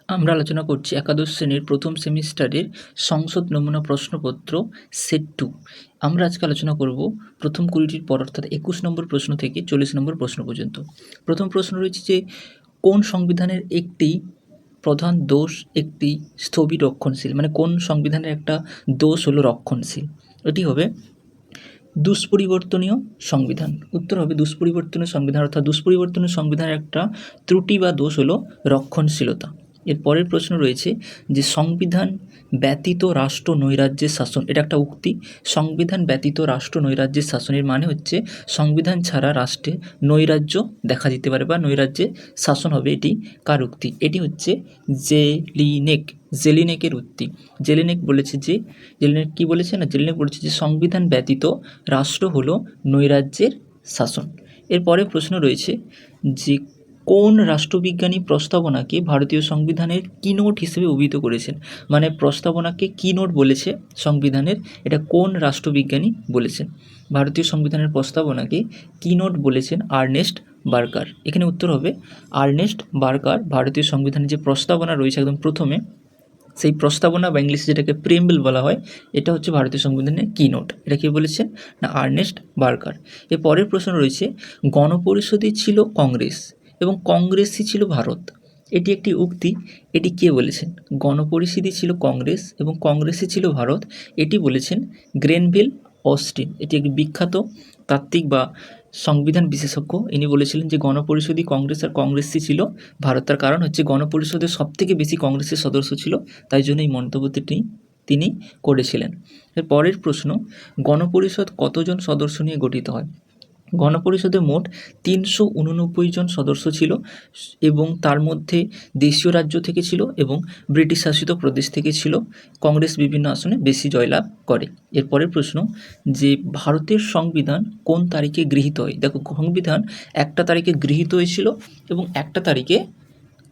আমরা আলোচনা করছি একাদশ শ্রেণীর প্রথম সেমিস্টারের সংসদ নমুনা প্রশ্নপত্র সেট 2। আমরা আজকে আলোচনা করব প্রথম 20টির পর অর্থাৎ 21 নম্বর প্রশ্ন থেকে 40 নম্বর প্রশ্ন পর্যন্ত। প্রথম প্রশ্ন রয়েছে যে কোন সংবিধানের একটি প্রধান দোষ একটি স্থবির রক্ষণশীল, মানে কোন সংবিধানের একটা দোষ হলো রক্ষণশীল। এটি হবে দুষ্পরিবর্তনীয় সংবিধান। উত্তর হবে দুষ্পরিবর্তনীয় সংবিধান, অর্থাৎ দুষ্পরিবর্তনীয় সংবিধানের একটা ত্রুটি বা দোষ হলো রক্ষণশীলতা। এর পরের প্রশ্ন রয়েছে যে সংবিধান ব্যতীত রাষ্ট্র নৈরাজ্যের শাসন, এটা একটা উক্তি। সংবিধান ব্যতীত রাষ্ট্র নৈরাজ্যের শাসনের মানে হচ্ছে সংবিধান ছাড়া রাষ্ট্রে নৈরাজ্য দেখা দিতে পারে বা নৈরাজ্যের শাসন হবে। এটি কার উক্তি? এটি হচ্ছে জেলিনেকের উক্তি। জেলিনেক কি বলেছে না, জেলিনেক বলেছে যে সংবিধান ব্যতীত রাষ্ট্র হলো নৈরাজ্যের শাসন। এরপরে প্রশ্ন রয়েছে যে কোন রাষ্ট্রবিজ্ঞানী প্রস্তাবনাকে ভারতীয় সংবিধানের কিনোট হিসেবে অভিহিত করেছেন, মানে প্রস্তাবনাকে কিনোট বলেছে সংবিধানের, এটা কোন রাষ্ট্রবিজ্ঞানী বলেছেন? ভারতীয় সংবিধানের প্রস্তাবনাকে কিনোট বলেছেন আর্নেস্ট বার্কার। এখানে উত্তর হবে আর্নেস্ট বার্কার ভারতীয় সংবিধানের যে প্রস্তাবনা রয়েছে একদম প্রথমে, সেই প্রস্তাবনা বা ইংলিশে যেটাকে প্রিএম্বল বলা হয়, এটা হচ্ছে ভারতীয় সংবিধানের কিনোট। এটা কে বলেছেন না আর্নেস্ট বার্কার। এর পরের প্রশ্ন রয়েছে গণপরিষদই ছিল কংগ্রেস এবং কংগ্রেসই ছিল ভারত। এটি একটি উক্তি, এটি কে বলেছেন? গণপরিষদই ছিল কংগ্রেস এবং কংগ্রেসই ছিল ভারত, এটি বলেছেন গ্রেনভিল অস্টিন। এটি একটি বিখ্যাত তাত্ত্বিক বা সংবিধান বিশেষজ্ঞ। ইনি বলেছিলেন যে গণপরিষদই কংগ্রেস আর কংগ্রেসই ছিল ভারত। তার কারণ হচ্ছে গণপরিষদের সবথেকে বেশি কংগ্রেসের সদস্য ছিল, তাই জন্য এই মন্তব্যটি তিনি করেছিলেন। এর পরের প্রশ্ন, গণপরিষদ কতজন সদস্য নিয়ে গঠিত হয়? গণপরিষদে মোট 389 জন সদস্য ছিল এবং তার মধ্যে দেশীয় রাজ্য থেকে ছিল এবং ব্রিটিশ শাসিত প্রদেশ থেকে ছিল। কংগ্রেস বিভিন্ন আসনে বেশি জয়লাভ করে। এরপরের প্রশ্ন যে ভারতের সংবিধান কোন তারিখে গৃহীত হয়? দেখো, সংবিধান একটা তারিখে গৃহীত হয়েছিল এবং একটা তারিখে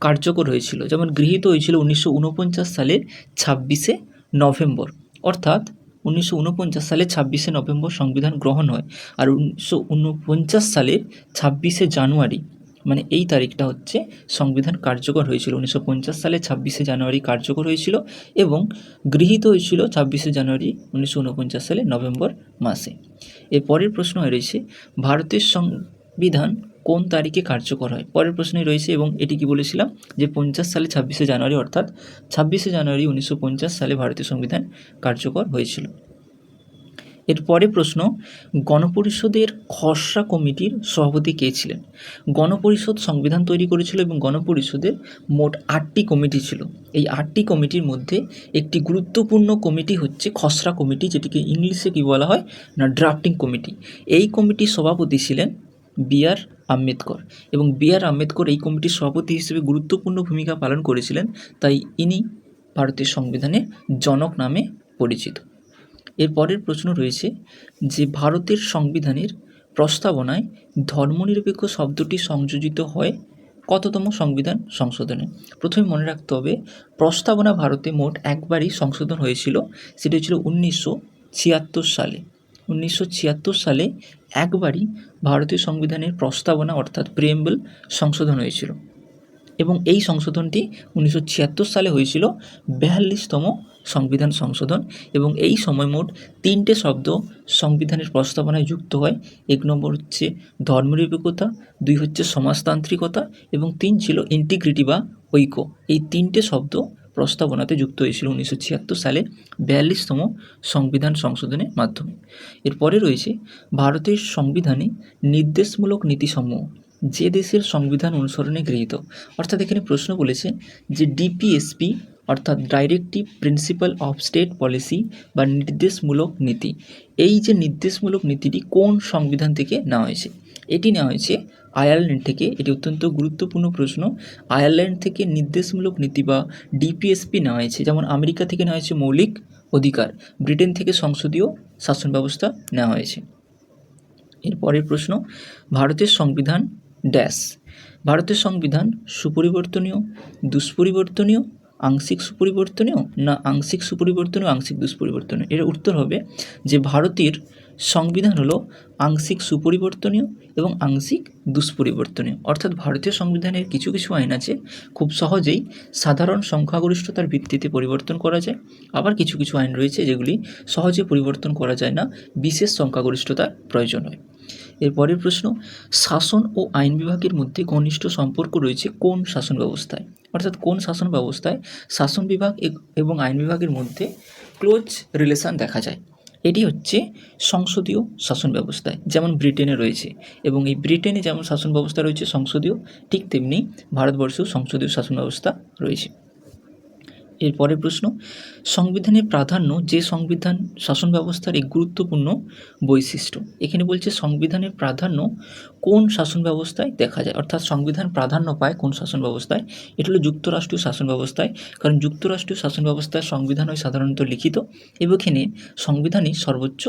কার্যকর হয়েছিল। যেমন গৃহীত হয়েছিল 1949 সালের 26শে নভেম্বর, অর্থাৎ 1949 সালে 26শে নভেম্বর সংবিধান গ্রহণ হয়। আর 1949 সালের 26শে জানুয়ারি, মানে এই তারিখটা হচ্ছে সংবিধান কার্যকর হয়েছিল। 1950 সালে 26শে জানুয়ারি কার্যকর হয়েছিল এবং গৃহীত হয়েছিল 26শে জানুয়ারি 1949 সালে নভেম্বর মাসে। এর পরের প্রশ্ন রয়েছে ভারতের সংবিধান কোন তারিখে কার্যকর হয়? পরের প্রশ্নে রয়েছে এবং এটি কি বলেছিলাম যে 50 সালে 26শে জানুয়ারি, অর্থাৎ 26শে জানুয়ারি 1950 সালে ভারতীয় সংবিধান কার্যকর হয়েছিল। এরপরে প্রশ্ন, গণপরিষদের খসড়া কমিটির সভাপতি কে ছিলেন? গণপরিষদ সংবিধান তৈরি করেছিল এবং গণপরিষদের মোট 8টি কমিটি ছিল। এই 8টি কমিটির মধ্যে একটি গুরুত্বপূর্ণ কমিটি হচ্ছে খসড়া কমিটি, যেটিকে ইংলিশে কি বলা হয় না ড্রাফটিং কমিটি। এই কমিটির সভাপতি ছিলেন বি.আর. আম্বেদকর এবং বি.আর. আম্বেদকর এই কমিটির সভাপতি হিসেবে গুরুত্বপূর্ণ ভূমিকা পালন করেছিলেন, তাই ইনি ভারতের সংবিধানের জনক নামে পরিচিত। এর পরের প্রশ্ন রয়েছে যে ভারতের সংবিধানের প্রস্তাবনায় ধর্মনিরপেক্ষ শব্দটি সংযোজিত হয় কততম সংবিধান সংশোধনে? প্রথমে মনে রাখতে হবে প্রস্তাবনা ভারতে মোট একবারই সংশোধন হয়েছিল, সেটি হয়েছিল 1976 সালে। 1976 সালে একবারই ভারতীয় সংবিধানের প্রস্তাবনা অর্থাৎ প্রিএম্বল সংশোধন হয়েছিল এবং এই সংশোধনটি 1976 সালে হয়েছিল 42তম সংবিধান সংশোধন এবং এই সময় মোট 3টে শব্দ সংবিধানের প্রস্তাবনায় যুক্ত হয়। 1 নম্বর হচ্ছে ধর্মনিরপেক্ষতা, 2 হচ্ছে সমাজতান্ত্রিকতা এবং 3 ছিল ইন্টিগ্রিটি বা ঐক্য। এই 3টে শব্দ প্রস্তাবনাতে যুক্ত হয়েছিল 1976 সালে 42তম সংবিধান সংশোধনের মাধ্যমে। এরপরে রয়েছে ভারতের সংবিধানে নির্দেশমূলক নীতিসমূহ যে দেশের সংবিধান অনুসরণে গৃহীত। অর্থাৎ এখানে প্রশ্ন বলেছে যে ডিপিএসপি অর্থাৎ directive principle of state policy বা নির্দেশমূলক নীতি, এই যে নির্দেশমূলক নীতিটি কোন সংবিধান থেকে নেওয়া হয়েছে? এটি নেওয়া হয়েছে আয়ারল্যান্ড থেকে। এটি অত্যন্ত গুরুত্বপূর্ণ প্রশ্ন। আয়ারল্যান্ড থেকে নির্দেশমূলক নীতি বা ডিপিএসপি নেওয়া হয়েছে। যেমন আমেরিকা থেকে নেওয়া হয়েছে মৌলিক অধিকার, ব্রিটেন থেকে সংসদীয় শাসন ব্যবস্থা নেওয়া হয়েছে। এরপরের প্রশ্ন, ভারতের সংবিধান ড্যাশ। ভারতের সংবিধান সুপরিবর্তনীয়, দুষ্পরিবর্তনীয়, আংশিক সুপরিবর্তনীয় না আংশিক সুপরিবর্তনীয় আংশিক দুষ্পরিবর্তনীয়? এর উত্তর হবে যে ভারতের সংবিধান হলো আংশিক সুপরিবর্তনীয় এবং আংশিক দুষ্পরিবর্তনীয়, অর্থাৎ ভারতীয় সংবিধানের কিছু কিছু আইন আছে খুব সহজেই সাধারণ সংখ্যাগরিষ্ঠতার ভিত্তিতে পরিবর্তন করা যায়, আবার কিছু কিছু আইন রয়েছে যেগুলি সহজে পরিবর্তন করা যায় না, বিশেষ সংখ্যাগরিষ্ঠতার প্রয়োজন হয়। এরপরের প্রশ্ন, শাসন ও আইন বিভাগের মধ্যে ঘনিষ্ঠ সম্পর্ক রয়েছে কোন শাসন ব্যবস্থায়? অর্থাৎ কোন শাসন ব্যবস্থায় শাসন বিভাগ এবং আইন বিভাগের মধ্যে ক্লোজ রিলেশন দেখা যায়? এটি হচ্ছে সংসদীয় শাসন ব্যবস্থায়, যেমন ব্রিটেনে রয়েছে, এবং এই ব্রিটেনে যেমন শাসন ব্যবস্থা রয়েছে সংসদীয়, ঠিক তেমনি ভারতবর্ষেও সংসদীয় শাসন ব্যবস্থা রয়েছে। এরপরের প্রশ্ন, সংবিধানের প্রাধান্য যে সংবিধান শাসন ব্যবস্থার এক গুরুত্বপূর্ণ বৈশিষ্ট্য। এখানে বলছে সংবিধানের প্রাধান্য কোন শাসন ব্যবস্থায় দেখা যায়, অর্থাৎ সংবিধান প্রাধান্য পায় কোন শাসন ব্যবস্থায়? এটা হলো যুক্তরাষ্ট্রীয় শাসন ব্যবস্থায়, কারণ যুক্তরাষ্ট্রীয় শাসন ব্যবস্থায় সংবিধান হয় সাধারণত লিখিত, এবং এখানে সংবিধানই সর্বোচ্চ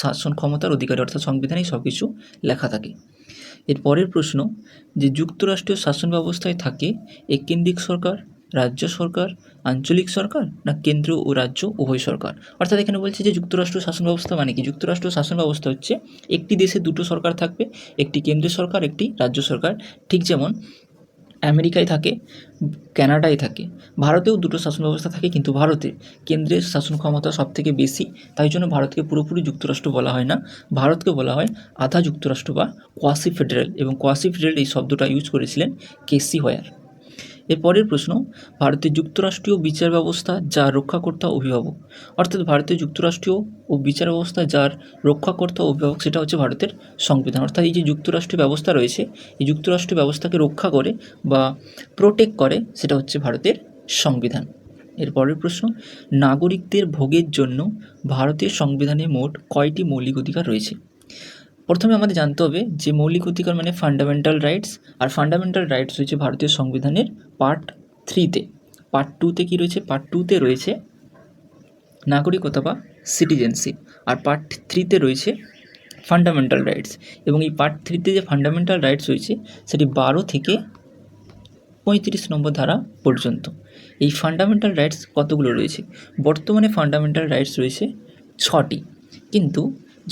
শাসন ক্ষমতার অধিকারী, অর্থাৎ সংবিধানেই সব কিছু লেখা থাকে। এর পরের প্রশ্ন, যে যুক্তরাষ্ট্রীয় শাসন ব্যবস্থায় থাকে এককেন্দ্রিক সরকার, রাজ্য সরকার, আঞ্চলিক সরকার, না কেন্দ্র ও রাজ্য উভয় সরকার? অর্থাৎ এখানে বলছে যে যুক্তরাষ্ট্রীয় শাসন ব্যবস্থা মানে কি? যুক্তরাষ্ট্রীয় শাসন ব্যবস্থা হচ্ছে একটি দেশে দুটো সরকার থাকবে, একটি কেন্দ্রীয় সরকার, একটি রাজ্য সরকার, ঠিক যেমন আমেরিকায় থাকে, কানাডায় থাকে, ভারতেও দুটো শাসন ব্যবস্থা থাকে, কিন্তু ভারতে কেন্দ্রের শাসন ক্ষমতা সব থেকে বেশি, তাই জন্য ভারতকে পুরোপুরি যুক্তরাষ্ট্র বলা হয় না, ভারতকে বলা হয় আধা যুক্তরাষ্ট্র বা কোয়াসি ফেডারেল, এবং কোয়াসি ফেডারেল এই শব্দটা ইউজ করেছিলেন কেসি হোয়ার। এরপরের প্রশ্ন, ভারতের যুক্তরাষ্ট্রীয় বিচার ব্যবস্থা যার রক্ষাকর্তা অভিভাবক। অর্থাৎ ভারতীয় যুক্তরাষ্ট্রীয় ও বিচার ব্যবস্থা যার রক্ষাকর্তা অভিভাবক সেটা হচ্ছে ভারতের সংবিধান। অর্থাৎ এই যে যুক্তরাষ্ট্রীয় ব্যবস্থা রয়েছে, এই যুক্তরাষ্ট্রীয় ব্যবস্থাকে রক্ষা করে বা প্রোটেক্ট করে সেটা হচ্ছে ভারতের সংবিধান। এরপরের প্রশ্ন, নাগরিকদের ভোগের জন্য ভারতীয় সংবিধানে মোট কয়টি মৌলিক অধিকার রয়েছে? প্রথমে আমাদের জানতে হবে যে মৌলিক অধিকার মানে ফান্ডামেন্টাল রাইটস, আর ফান্ডামেন্টাল রাইটস রয়েছে ভারতীয় সংবিধানের পার্ট 3-তে। পার্ট 2-তে কী রয়েছে? পার্ট 2-তে রয়েছে নাগরিকতা বা সিটিজেনশিপ, আর পার্ট 3-তে রয়েছে ফান্ডামেন্টাল রাইটস। এবং এই পার্ট 3-তে যে ফান্ডামেন্টাল রাইটস রয়েছে সেটি 12 থেকে 35 নম্বর ধারা পর্যন্ত। এই ফান্ডামেন্টাল রাইটস কতগুলো রয়েছে? বর্তমানে ফান্ডামেন্টাল রাইটস রয়েছে 6টি, কিন্তু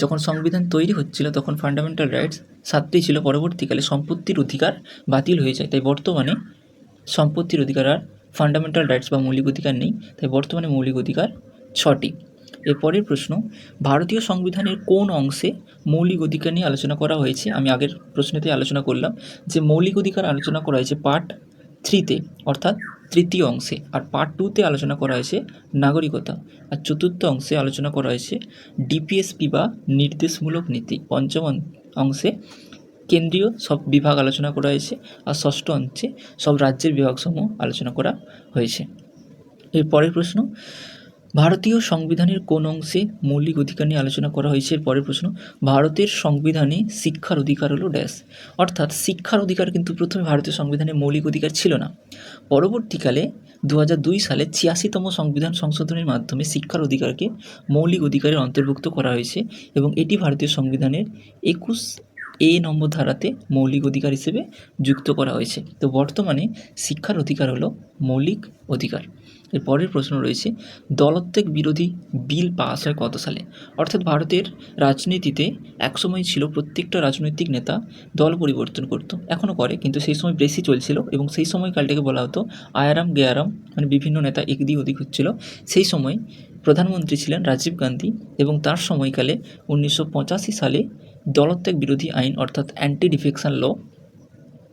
যখন সংবিধান তৈরি হচ্ছিল তখন ফান্ডামেন্টাল রাইটস 7টি ছিল, পরবর্তীকালে সম্পত্তির অধিকার বাতিল হয়ে যায়, তাই বর্তমানে সম্পত্তির অধিকার আর ফান্ডামেন্টাল রাইটস বা মৌলিক অধিকার নেই, তাই বর্তমানে মৌলিক অধিকার 6টি। এরপরের প্রশ্ন, ভারতীয় সংবিধানের কোন অংশে মৌলিক অধিকার নিয়ে আলোচনা করা হয়েছে? আমি আগের প্রশ্নেতে আলোচনা করলাম যে মৌলিক অধিকার আলোচনা করা হয়েছে পার্ট 3-তে, অর্থাৎ তৃতীয় অংশে, আর পার্ট 2-তে আলোচনা করা হয়েছে নাগরিকতা, আর চতুর্থ অংশে আলোচনা করা হয়েছে ডিপিএসপি বা নির্দেশমূলক নীতি, পঞ্চম অংশে কেন্দ্রীয় সব বিভাগ আলোচনা করা হয়েছে, আর ষষ্ঠ অংশে সব রাজ্যের বিভাগসমূহ আলোচনা করা হয়েছে। এর পরের প্রশ্ন, ভারতীয় সংবিধানের কোন অংশে মৌলিক অধিকার নিয়ে আলোচনা করা হয়েছে? এর পরের প্রশ্ন, ভারতের সংবিধানে শিক্ষার অধিকার হলো ড্যাশ। অর্থাৎ শিক্ষার অধিকার কিন্তু প্রথমে ভারতীয় সংবিধানে মৌলিক অধিকার ছিল না, পরবর্তীকালে 2002 সালে 86তম সংবিধান সংশোধনের মাধ্যমে শিক্ষার অধিকারকে মৌলিক অধিকারের অন্তর্ভুক্ত করা হয়েছে, এবং এটি ভারতীয় সংবিধানের 21A নম্বর ধারাতে মৌলিক অধিকার হিসেবে যুক্ত করা হয়েছে। তো বর্তমানে শিক্ষার অধিকার হলো মৌলিক অধিকার। এর পরের প্রশ্ন রয়েছে, দলত্যাগ বিরোধী বিল পাস হয় কত সালে? অর্থাৎ ভারতের রাজনীতিতে একসময় ছিল প্রত্যেকটা রাজনৈতিক নেতা দল পরিবর্তন করতো, এখনও করে, কিন্তু সেই সময় বেশি চলছিল, এবং সেই সময়কালটাকে বলা হতো আয়ারাম গেয়ারাম, মানে বিভিন্ন নেতা এদিক ওদিক হচ্ছিল। সেই সময় প্রধানমন্ত্রী ছিলেন রাজীব গান্ধী, এবং তার সময়কালে 1985 সালে দলত্যাগ বিরোধী আইন অর্থাৎ anti defection law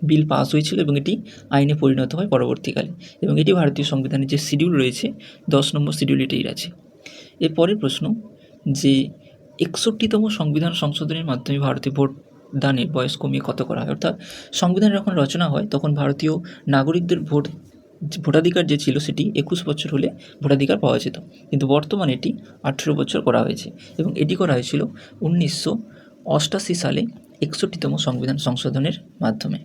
bill pass হয়েছিল, এবং এটি আইনে পরিণত হয় পরবর্তীকালে, এবং এটি ভারতীয় সংবিধানের যে শিডিউল রয়েছে 10 নম্বর শিডিউল এটিই আছে। এরপরের প্রশ্ন, যে 61তম সংবিধান সংশোধনের মাধ্যমে ভারতে ভোট দানের বয়স কমিয়ে কত করা হয়? অর্থাৎ সংবিধান যখন রচনা হয় তখন ভারতীয় নাগরিকদের ভোটাধিকার যে ছিল সেটি 21 বছর হলে ভোটাধিকার পাওয়া যেত, কিন্তু বর্তমানে এটি 18 বছর করা হয়েছে, এবং এটি করা হয়েছিল 1988 সালে 61তম সংবিধান সংশোধনের মাধ্যমে।